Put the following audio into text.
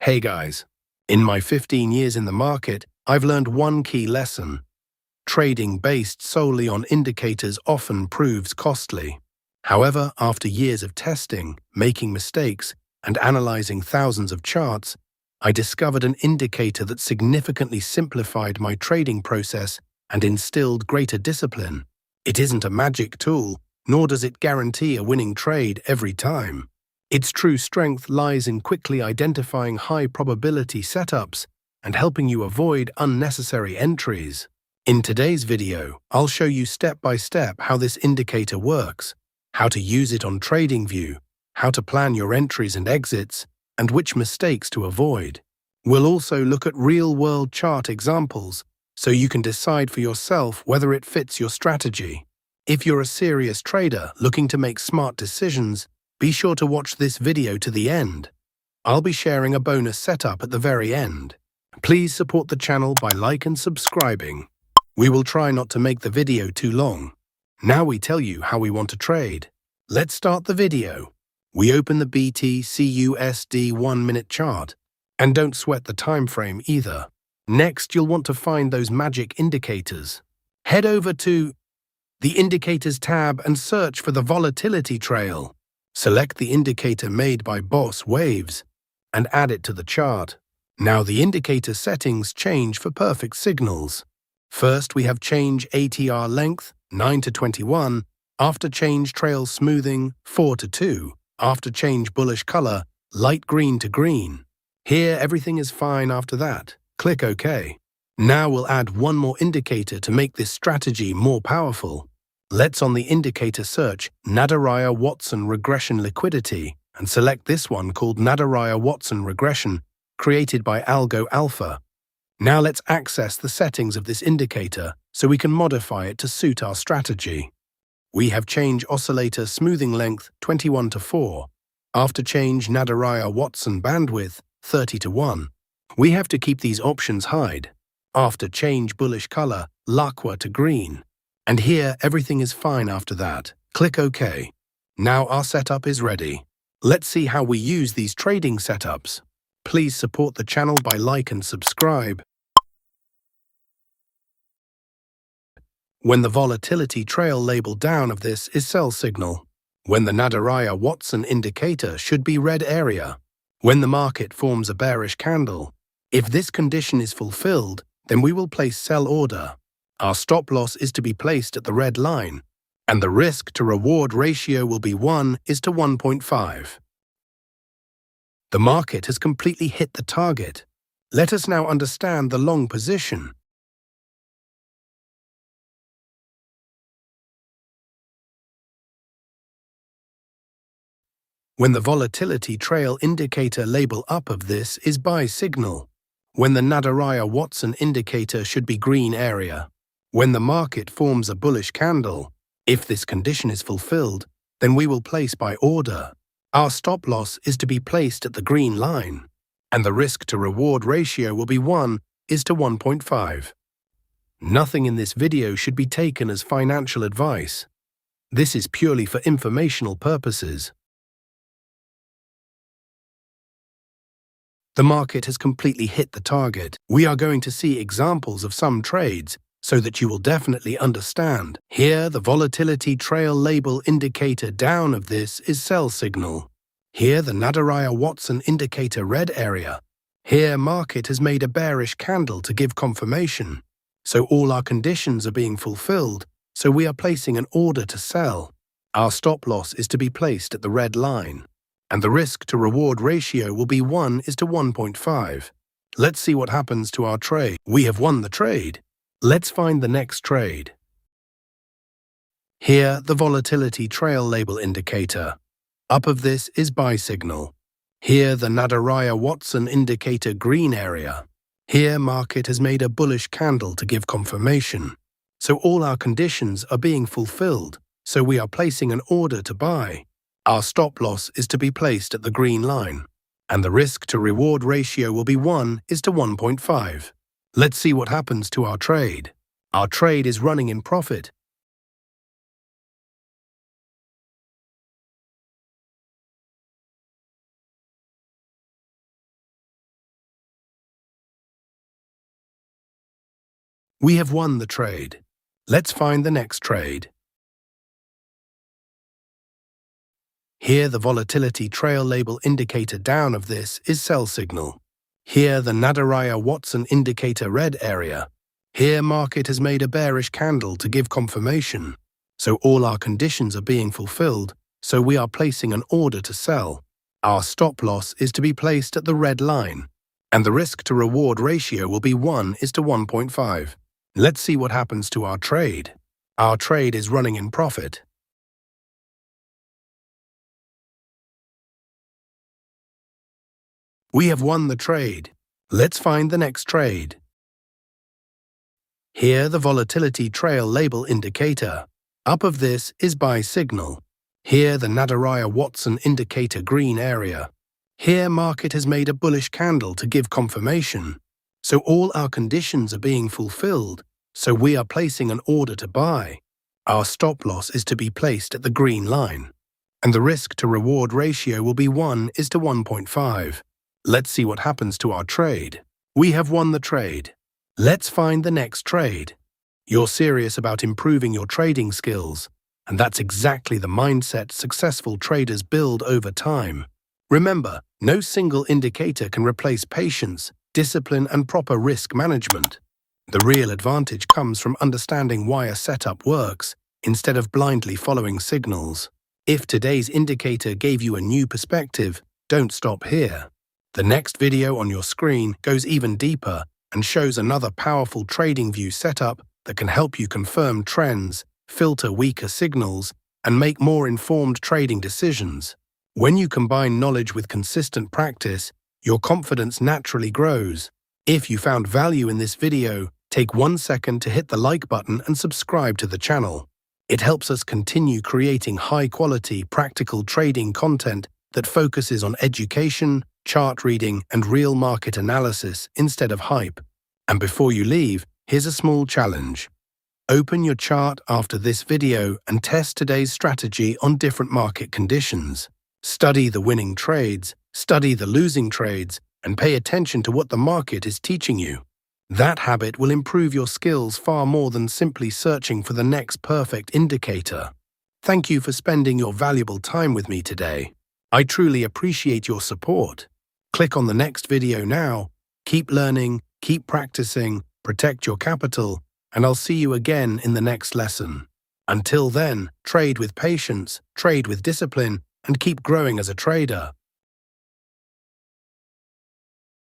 Hey guys, in my 15 years in the market, I've learned one key lesson. Trading based solely on indicators often proves costly. However, after years of testing, making mistakes, and analyzing thousands of charts, I discovered an indicator that significantly simplified my trading process and instilled greater discipline. It isn't a magic tool, nor does it guarantee a winning trade every time. Its true strength lies in quickly identifying high-probability setups and helping you avoid unnecessary entries. In today's video, I'll show you step-by-step how this indicator works, how to use it on Tradingview, how to plan your entries and exits, and which mistakes to avoid. We'll also look at real-world chart examples so you can decide for yourself whether it fits your strategy. If you're a serious trader looking to make smart decisions, be sure to watch this video to the end. I'll be sharing a bonus setup at the very end. Please support the channel by liking and subscribing. We will try not to make the video too long. Now we tell you how we want to trade. Let's start the video. We open the BTC/USD 1-minute chart. And don't sweat the time frame either. Next, you'll want to find those magic indicators. Head over to the Indicators tab and search for the volatility trail. Select the indicator made by Boss Waves and add it to the chart. Now the indicator settings change for perfect signals. First, we have change ATR length 9 to 21, after change trail smoothing 4 to 2, after change bullish color light green to green. Here everything is fine after that. Click OK. Now we'll add one more indicator to make this strategy more powerful. Let's on the indicator search Nadaraya-Watson Regression Liquidity and select this one called Nadaraya-Watson Regression, created by Algo Alpha. Now let's access the settings of this indicator so we can modify it to suit our strategy. We have change oscillator smoothing length 21 to 4, after change Nadaraya-Watson bandwidth 30 to 1. We have to keep these options hide. After change bullish color Lakwa to green. And here, everything is fine after that. Click OK. Now our setup is ready. Let's see how we use these trading setups. Please support the channel by like and subscribe. When the volatility trail label down of this is sell signal. When the Nadaraya-Watson indicator should be red area. When the market forms a bearish candle. If this condition is fulfilled, then we will place sell order. Our stop loss is to be placed at the red line, and the risk to reward ratio will be 1:1.5. The market has completely hit the target. Let us now understand the long position. When the volatility trail indicator label up of this is buy signal. When the Nadaraya-Watson indicator should be green area. When the market forms a bullish candle, if this condition is fulfilled, then we will place buy order. Our stop loss is to be placed at the green line, and the risk to reward ratio will be 1:1.5. Nothing in this video should be taken as financial advice. This is purely for informational purposes. The market has completely hit the target. We are going to see examples of some trades so that you will definitely understand. Here, the volatility trail label indicator down of this is sell signal. Here, the Nadaraya-Watson indicator red area. Here, market has made a bearish candle to give confirmation. So all our conditions are being fulfilled, so we are placing an order to sell. Our stop loss is to be placed at the red line. And the risk to reward ratio will be 1:1.5. Let's see what happens to our trade. We have won the trade. Let's find the next trade. Here, the volatility trail label indicator. Up of this is buy signal. Here, the Nadaraya-Watson indicator green area. Here, market has made a bullish candle to give confirmation. So all our conditions are being fulfilled, so we are placing an order to buy. Our stop loss is to be placed at the green line, and the risk to reward ratio will be 1:1.5. Let's see what happens to our trade. Our trade is running in profit. We have won the trade. Let's find the next trade. Here, the volatility trail label indicator down of this is sell signal. Here, the Nadaraya-Watson indicator red area. Here, market has made a bearish candle to give confirmation. So all our conditions are being fulfilled, so we are placing an order to sell. Our stop loss is to be placed at the red line, and the risk to reward ratio will be 1:1.5. Let's see what happens to our trade. Our trade is running in profit. We have won the trade. Let's find the next trade. Here, the volatility trail label indicator. Up of this is buy signal. Here, the Nadaraya-Watson indicator green area. Here, market has made a bullish candle to give confirmation. So all our conditions are being fulfilled, so we are placing an order to buy. Our stop loss is to be placed at the green line, and the risk to reward ratio will be 1:1.5. Let's see what happens to our trade. We have won the trade. Let's find the next trade. You're serious about improving your trading skills, and that's exactly the mindset successful traders build over time. Remember, no single indicator can replace patience, discipline, and proper risk management. The real advantage comes from understanding why a setup works, instead of blindly following signals. If today's indicator gave you a new perspective, don't stop here. The next video on your screen goes even deeper and shows another powerful TradingView setup that can help you confirm trends, filter weaker signals, and make more informed trading decisions. When you combine knowledge with consistent practice, your confidence naturally grows. If you found value in this video, take 1 second to hit the like button and subscribe to the channel. It helps us continue creating high-quality, practical trading content that focuses on education, chart reading, and real market analysis instead of hype. And before you leave, here's a small challenge. Open your chart after this video and test today's strategy on different market conditions. Study the winning trades, study the losing trades, and pay attention to what the market is teaching you. That habit will improve your skills far more than simply searching for the next perfect indicator. Thank you for spending your valuable time with me today. I truly appreciate your support. Click on the next video now. Keep learning, keep practicing, protect your capital, and I'll see you again in the next lesson. Until then, trade with patience, trade with discipline, and keep growing as a trader.